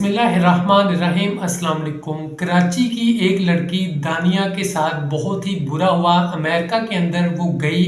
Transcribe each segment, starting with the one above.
बिस्मिल्लाहिर्रहमानिर्रहीम। अस्सलाम वालेकुम। कराची की एक लड़की दानिया के साथ बहुत ही बुरा हुआ। अमेरिका के अंदर वो गई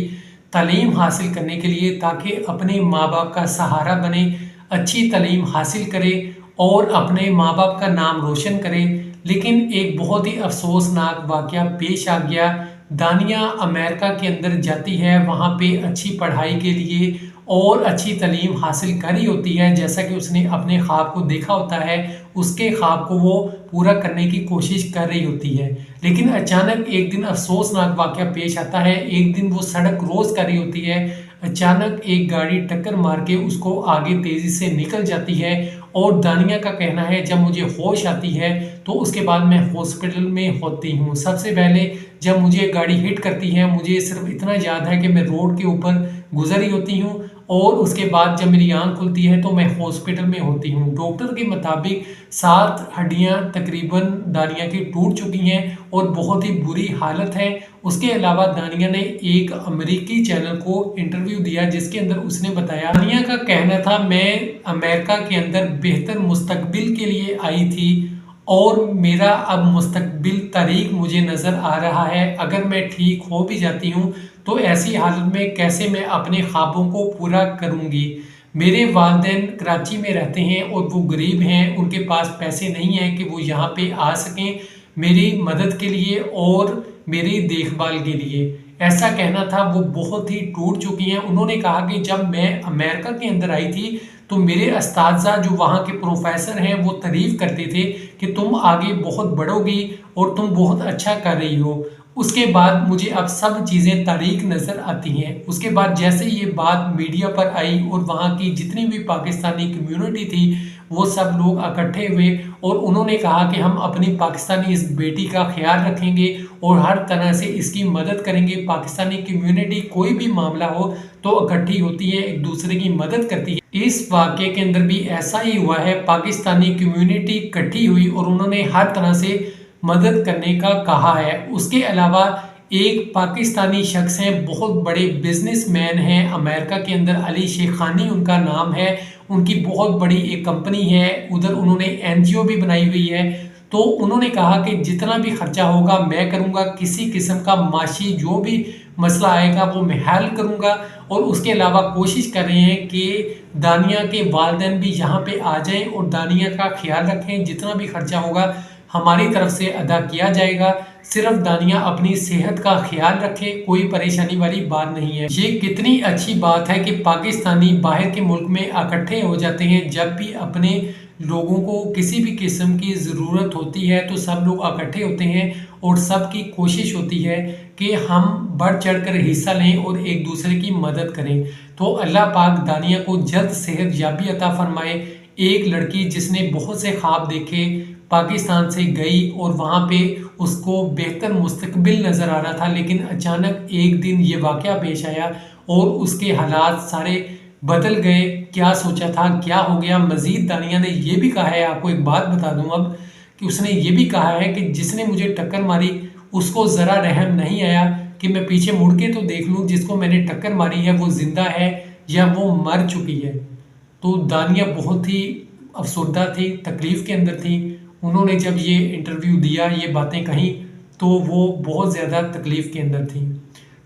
तालीम हासिल करने के लिए ताकि अपने माँ बाप का सहारा बने, अच्छी तालीम हासिल करे और अपने माँ बाप का नाम रोशन करे। लेकिन एक बहुत ही अफसोसनाक वाक़या पेश आ गया। दानिया अमेरिका के अंदर जाती है, वहाँ पे अच्छी पढ़ाई के लिए और अच्छी तालीम हासिल करी होती है, जैसा कि उसने अपने ख्वाब को देखा होता है। उसके ख्वाब को वो पूरा करने की कोशिश कर रही होती है। लेकिन अचानक एक दिन अफसोसनाक वाक़या पेश आता है। एक दिन वो सड़क क्रॉस कर रही होती है, अचानक एक गाड़ी टक्कर मार के उसको आगे तेज़ी से निकल जाती है। और दानिया का कहना है, जब मुझे होश आती है तो उसके बाद मैं हॉस्पिटल में होती हूँ। सबसे पहले जब मुझे गाड़ी हिट करती है, मुझे सिर्फ इतना याद है कि मैं रोड के ऊपर गुजर रही होती हूँ और उसके बाद जब मेरी आंख खुलती है तो मैं हॉस्पिटल में होती हूँ। डॉक्टर के मुताबिक 7 हड्डियाँ तकरीबन दानिया की टूट चुकी हैं और बहुत ही बुरी हालत है। उसके अलावा दानिया ने एक अमेरिकी चैनल को इंटरव्यू दिया, जिसके अंदर उसने बताया, दानिया का कहना था, मैं अमेरिका के अंदर बेहतर मुस्तकबिल के लिए आई थी और मेरा अब मुस्तकबिल तारीख मुझे नज़र आ रहा है। अगर मैं ठीक हो भी जाती हूँ तो ऐसी हालत में कैसे मैं अपने ख्वाबों को पूरा करूँगी। मेरे वालिदैन कराची में रहते हैं और वो गरीब हैं, उनके पास पैसे नहीं हैं कि वो यहाँ पे आ सकें मेरी मदद के लिए और मेरी देखभाल के लिए। ऐसा कहना था। वो बहुत ही टूट चुकी हैं। उन्होंने कहा कि जब मैं अमेरिका के अंदर आई थी तो मेरे अस्ताज़ा जो वहाँ के प्रोफेसर हैं वो तारीफ़ करते थे कि तुम आगे बहुत बढ़ोगी और तुम बहुत अच्छा कर रही हो। उसके बाद मुझे अब सब चीज़ें तारीख नज़र आती हैं। उसके बाद जैसे ये बात मीडिया पर आई और वहाँ की जितनी भी पाकिस्तानी कम्युनिटी थी वो सब लोग इकट्ठे हुए और उन्होंने कहा कि हम अपनी पाकिस्तानी इस बेटी का ख्याल रखेंगे और हर तरह से इसकी मदद करेंगे। पाकिस्तानी कम्युनिटी कोई भी मामला हो तो इकट्ठी होती है, एक दूसरे की मदद करती है। इस वाक़े के अंदर भी ऐसा ही हुआ है। पाकिस्तानी कम्युनिटी इकट्ठी हुई और उन्होंने हर तरह से मदद करने का कहा है। उसके अलावा एक पाकिस्तानी शख्स हैं, बहुत बड़े बिजनेसमैन हैं अमेरिका के अंदर, अली शेखानी उनका नाम है। उनकी बहुत बड़ी एक कंपनी है, उधर उन्होंने एनजीओ भी बनाई हुई है। तो उन्होंने कहा कि जितना भी खर्चा होगा मैं करूँगा, किसी किस्म का माशी जो भी मसला आएगा वो मैं हल करूँगा। और उसके अलावा कोशिश कर रहे हैं कि दानिया के वालिदैन भी यहाँ पे आ जाएं और दानिया का ख्याल रखें। जितना भी खर्चा होगा हमारी तरफ से अदा किया जाएगा। सिर्फ दानिया अपनी सेहत का ख्याल रखे, कोई परेशानी वाली बात नहीं है। ये कितनी अच्छी बात है कि पाकिस्तानी बाहर के मुल्क में इकट्ठे हो जाते हैं। जब भी अपने लोगों को किसी भी किस्म की ज़रूरत होती है तो सब लोग इकट्ठे होते हैं और सबकी कोशिश होती है कि हम बढ़ चढ़ कर हिस्सा लें और एक दूसरे की मदद करें। तो अल्लाह पाक दानिया को जल्द सेहत याबी अता फरमाए। एक लड़की जिसने बहुत से ख्वाब देखे, पाकिस्तान से गई और वहाँ पे उसको बेहतर मुस्तकबिल नज़र आ रहा था, लेकिन अचानक एक दिन ये वाक़या पेश आया और उसके हालात सारे बदल गए। क्या सोचा था, क्या हो गया। मज़ीद दानिया ने ये भी कहा है, आपको एक बात बता दूँ अब, कि उसने ये भी कहा है कि जिसने मुझे टक्कर मारी उसको ज़रा रहम नहीं आया कि मैं पीछे मुड़ के तो देख लूँ जिसको मैंने टक्कर मारी है वो ज़िंदा है या वो मर चुकी है। तो दानिया बहुत ही अफसरदा थी, तकलीफ़ के अंदर थी। उन्होंने जब ये इंटरव्यू दिया, ये बातें कहीं, तो वो बहुत ज़्यादा तकलीफ़ के अंदर थी।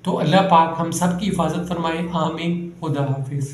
तो अल्लाह पाक हम सब की हिफाजत फरमाए। आमीन। खुदा हाफिज़।